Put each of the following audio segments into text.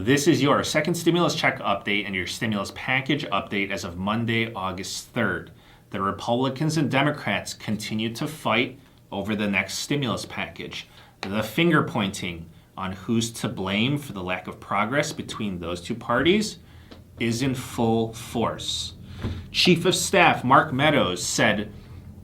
This is your second stimulus check update and your stimulus package update as of Monday, August 3rd. The Republicans and Democrats continue to fight over the next stimulus package. The finger pointing on who's to blame for the lack of progress between those two parties is in full force. Chief of Staff Mark Meadows said,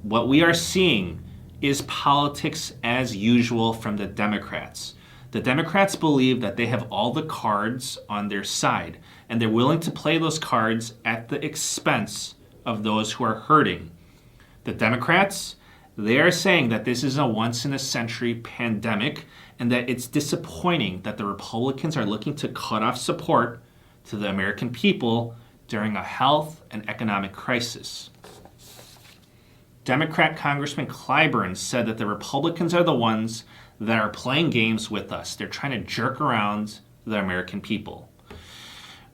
"What we are seeing is politics as usual from the Democrats. The Democrats believe that they have all the cards on their side, and they're willing to play those cards at the expense of those who are hurting. The Democrats, they are saying that this is a once-in-a-century pandemic and that it's disappointing that the Republicans are looking to cut off support to the American people during a health and economic crisis." Democrat Congressman Clyburn said that the Republicans are the ones that are playing games with us. They're trying to jerk around the American people.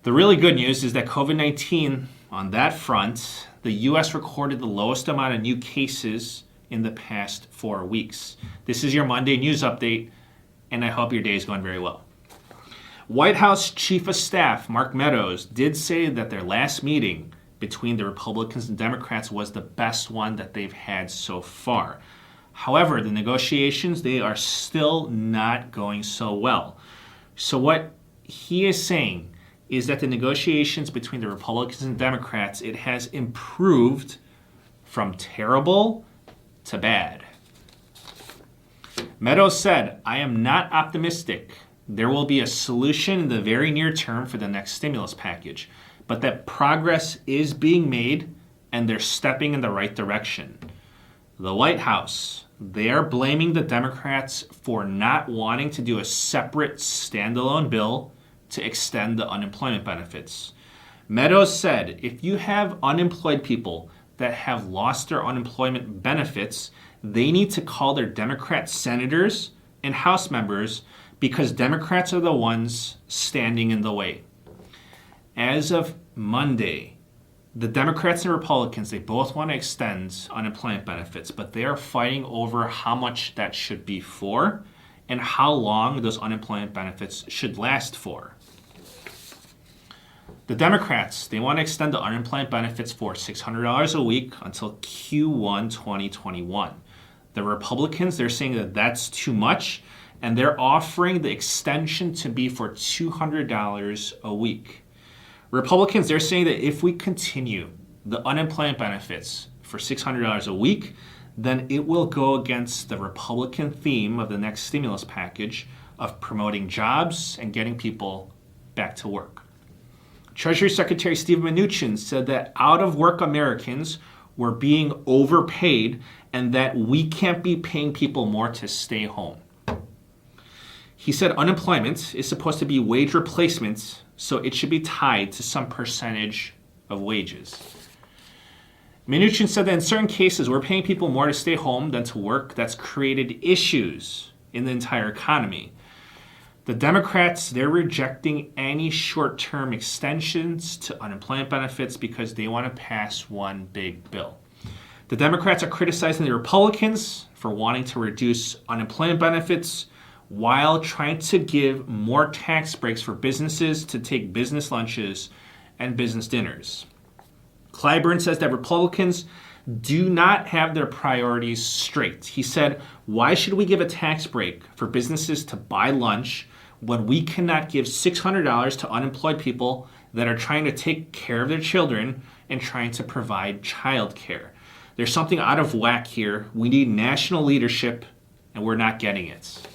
The really good news is that COVID-19, on that front, the U.S. recorded the lowest amount of new cases in the past 4 weeks. This is your Monday news update, and I hope your day is going very well. White House Chief of Staff Mark Meadows did say that their last meeting between the Republicans and Democrats was the best one that they've had so far. However, the negotiations, they are still not going so well. So what he is saying is that the negotiations between the Republicans and Democrats, it has improved from terrible to bad. Meadows said, "I am not optimistic there will be a solution in the very near term for the next stimulus package, but that progress is being made and they're stepping in the right direction." The White House, they are blaming the Democrats for not wanting to do a separate standalone bill to extend the unemployment benefits. Meadows said, if you have unemployed people that have lost their unemployment benefits, they need to call their Democrat senators and House members because Democrats are the ones standing in the way. As of Monday, the Democrats and Republicans, they both want to extend unemployment benefits, but they are fighting over how much that should be for and how long those unemployment benefits should last for. The Democrats, they want to extend the unemployment benefits for $600 a week until Q1 2021. The Republicans, they're saying that that's too much, and they're offering the extension to be for $200 a week. Republicans, they're saying that if we continue the unemployment benefits for $600 a week, then it will go against the Republican theme of the next stimulus package of promoting jobs and getting people back to work. Treasury Secretary Steve Mnuchin said that out-of-work Americans were being overpaid and that we can't be paying people more to stay home. He said unemployment is supposed to be wage replacement, so it should be tied to some percentage of wages. Mnuchin said that in certain cases, we're paying people more to stay home than to work. That's created issues in the entire economy. The Democrats, they're rejecting any short-term extensions to unemployment benefits because they want to pass one big bill. The Democrats are criticizing the Republicans for wanting to reduce unemployment benefits while trying to give more tax breaks for businesses to take business lunches and business dinners. Clyburn says that Republicans do not have their priorities straight. He said, why should we give a tax break for businesses to buy lunch when we cannot give $600 to unemployed people that are trying to take care of their children and trying to provide child care? There's something out of whack here. We need national leadership, and we're not getting it.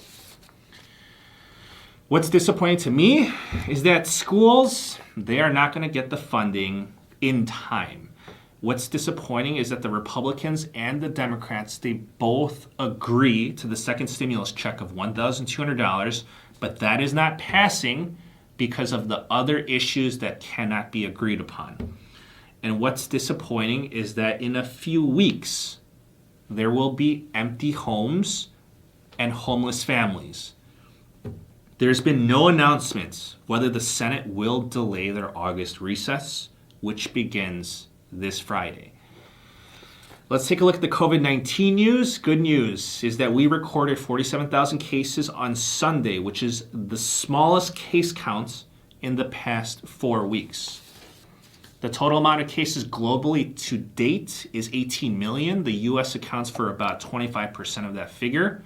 What's disappointing to me is that schools, they are not going to get the funding in time. What's disappointing is that the Republicans and the Democrats, they both agree to the second stimulus check of $1,200, but that is not passing because of the other issues that cannot be agreed upon. And what's disappointing is that in a few weeks, there will be empty homes and homeless families. There's been no announcement whether the Senate will delay their August recess, which begins this Friday. Let's take a look at the COVID-19 news. Good news is that we recorded 47,000 cases on Sunday, which is the smallest case count in the past 4 weeks. The total amount of cases globally to date is 18 million. The US accounts for about 25% of that figure.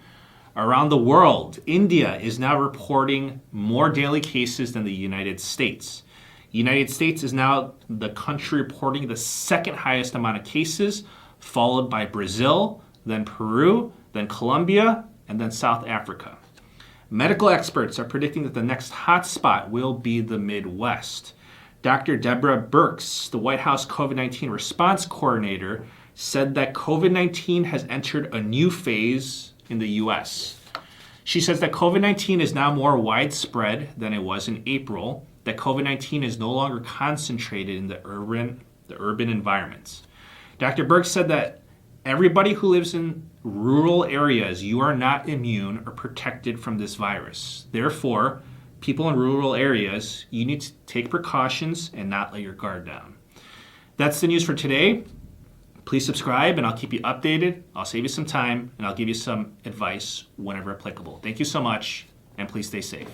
Around the world, India is now reporting more daily cases than the United States. The United States is now the country reporting the second highest amount of cases, followed by Brazil, then Peru, then Colombia, and then South Africa. Medical experts are predicting that the next hotspot will be the Midwest. Dr. Deborah Birx, the White House COVID-19 response coordinator, said that COVID-19 has entered a new phase in the U.S. She says that COVID-19 is now more widespread than it was in April, that COVID-19 is no longer concentrated in the urban environments. Dr. Birx said that everybody who lives in rural areas, you are not immune or protected from this virus. Therefore, people in rural areas, you need to take precautions and not let your guard down. That's the news for today. Please subscribe and I'll keep you updated. I'll save you some time and I'll give you some advice whenever applicable. Thank you so much and please stay safe.